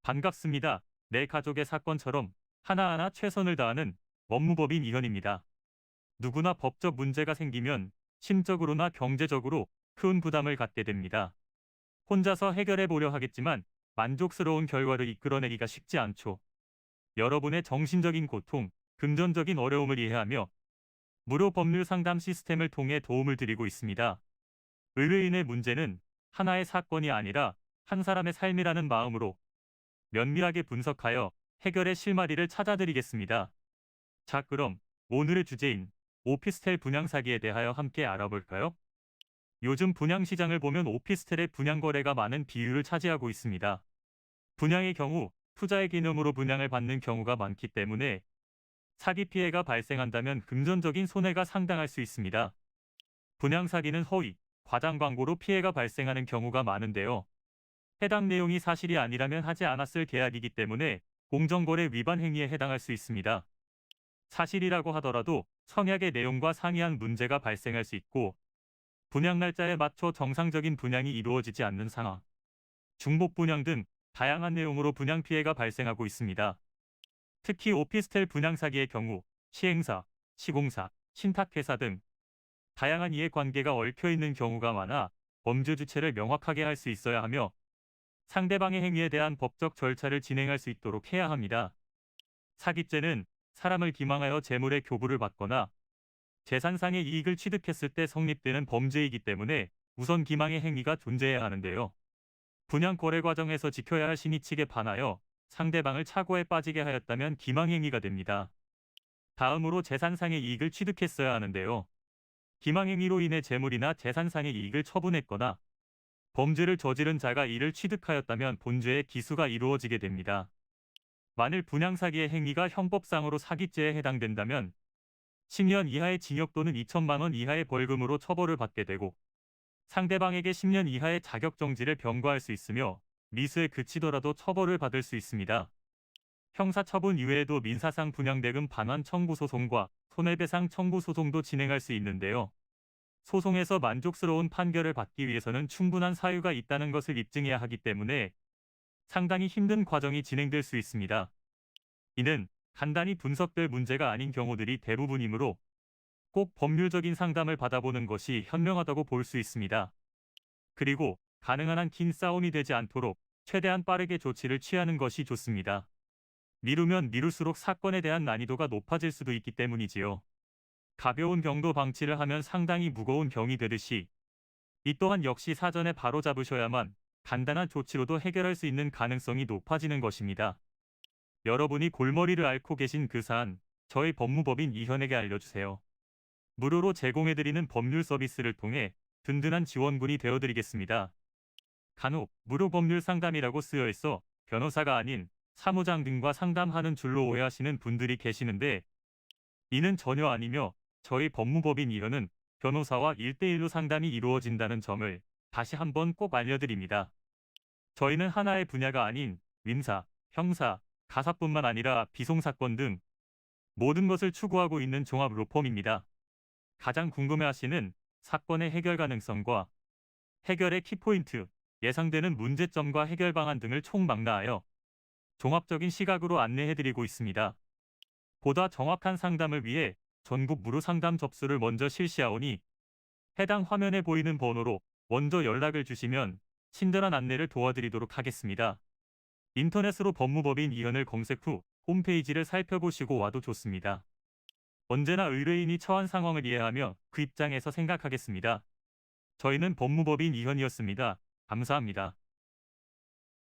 반갑습니다. 내 가족의 사건처럼 하나하나 최선을 다하는 법무법인 이현입니다. 누구나 법적 문제가 생기면 심적으로나 경제적으로 큰 부담을 갖게 됩니다. 혼자서 해결해 보려 하겠지만 만족스러운 결과를 이끌어내기가 쉽지 않죠. 여러분의 정신적인 고통, 금전적인 어려움을 이해하며 무료 법률 상담 시스템을 통해 도움을 드리고 있습니다. 의뢰인의 문제는 하나의 사건이 아니라 한 사람의 삶이라는 마음으로 면밀하게 분석하여 해결의 실마리를 찾아드리겠습니다. 자, 그럼 오늘의 주제인 오피스텔 분양 사기에 대하여 함께 알아볼까요? 요즘 분양 시장을 보면 오피스텔의 분양 거래가 많은 비율을 차지하고 있습니다. 분양의 경우 투자의 개념으로 분양을 받는 경우가 많기 때문에 사기 피해가 발생한다면 금전적인 손해가 상당할 수 있습니다. 분양 사기는 허위, 과장 광고로 피해가 발생하는 경우가 많은데요. 해당 내용이 사실이 아니라면 하지 않았을 계약이기 때문에 공정거래 위반 행위에 해당할 수 있습니다. 사실이라고 하더라도 청약의 내용과 상이한 문제가 발생할 수 있고 분양 날짜에 맞춰 정상적인 분양이 이루어지지 않는 상황, 중복 분양 등 다양한 내용으로 분양 피해가 발생하고 있습니다. 특히 오피스텔 분양 사기의 경우 시행사, 시공사, 신탁회사 등 다양한 이해관계가 얽혀 있는 경우가 많아 범죄 주체를 명확하게 할 수 있어야 하며 상대방의 행위에 대한 법적 절차를 진행할 수 있도록 해야 합니다. 사기죄는 사람을 기망하여 재물의 교부를 받거나 재산상의 이익을 취득했을 때 성립되는 범죄이기 때문에 우선 기망의 행위가 존재해야 하는데요. 분양 거래 과정에서 지켜야 할 신의 측에 반하여 상대방을 착오에 빠지게 하였다면 기망 행위가 됩니다. 다음으로 재산상의 이익을 취득했어야 하는데요. 기망 행위로 인해 재물이나 재산상의 이익을 처분했거나 범죄를 저지른 자가 이를 취득하였다면 본죄의 기수가 이루어지게 됩니다. 만일 분양 사기의 행위가 형법상으로 사기죄에 해당된다면 10년 이하의 징역 또는 2천만 원 이하의 벌금으로 처벌을 받게 되고 상대방에게 10년 이하의 자격정지를 병과할 수 있으며 미수에 그치더라도 처벌을 받을 수 있습니다. 형사처분 이외에도 민사상 분양대금 반환 청구 소송과 손해배상 청구 소송도 진행할 수 있는데요. 소송에서 만족스러운 판결을 받기 위해서는 충분한 사유가 있다는 것을 입증해야 하기 때문에 상당히 힘든 과정이 진행될 수 있습니다. 이는 간단히 분석될 문제가 아닌 경우들이 대부분이므로 꼭 법률적인 상담을 받아보는 것이 현명하다고 볼 수 있습니다. 그리고 가능한 한 긴 싸움이 되지 않도록 최대한 빠르게 조치를 취하는 것이 좋습니다. 미루면 미룰수록 사건에 대한 난이도가 높아질 수도 있기 때문이지요. 가벼운 경도 방치를 하면 상당히 무거운 병이 되듯이 이 또한 역시 사전에 바로잡으셔야만 간단한 조치로도 해결할 수 있는 가능성이 높아지는 것입니다. 여러분이 골머리를 앓고 계신 그 사안, 저희 법무법인 이현에게 알려주세요. 무료로 제공해드리는 법률 서비스를 통해 든든한 지원군이 되어드리겠습니다. 간혹 무료 법률 상담이라고 쓰여 있어 변호사가 아닌 사무장 등과 상담하는 줄로 오해하시는 분들이 계시는데 이는 전혀 아니며 저희 법무법인 이현은 변호사와 1대1로 상담이 이루어진다는 점을 다시 한번 꼭 알려드립니다. 저희는 하나의 분야가 아닌 민사, 형사, 가사뿐만 아니라 비송사건 등 모든 것을 추구하고 있는 종합 로펌입니다. 가장 궁금해하시는 사건의 해결 가능성과 해결의 키포인트, 예상되는 문제점과 해결 방안 등을 총망라하여 종합적인 시각으로 안내해드리고 있습니다. 보다 정확한 상담을 위해 전국 무료 상담 접수를 먼저 실시하오니 해당 화면에 보이는 번호로 먼저 연락을 주시면 친절한 안내를 도와드리도록 하겠습니다. 인터넷으로 법무법인 이현을 검색 후 홈페이지를 살펴보시고 와도 좋습니다. 언제나 의뢰인이 처한 상황을 이해하며 그 입장에서 생각하겠습니다. 저희는 법무법인 이현이었습니다. 감사합니다.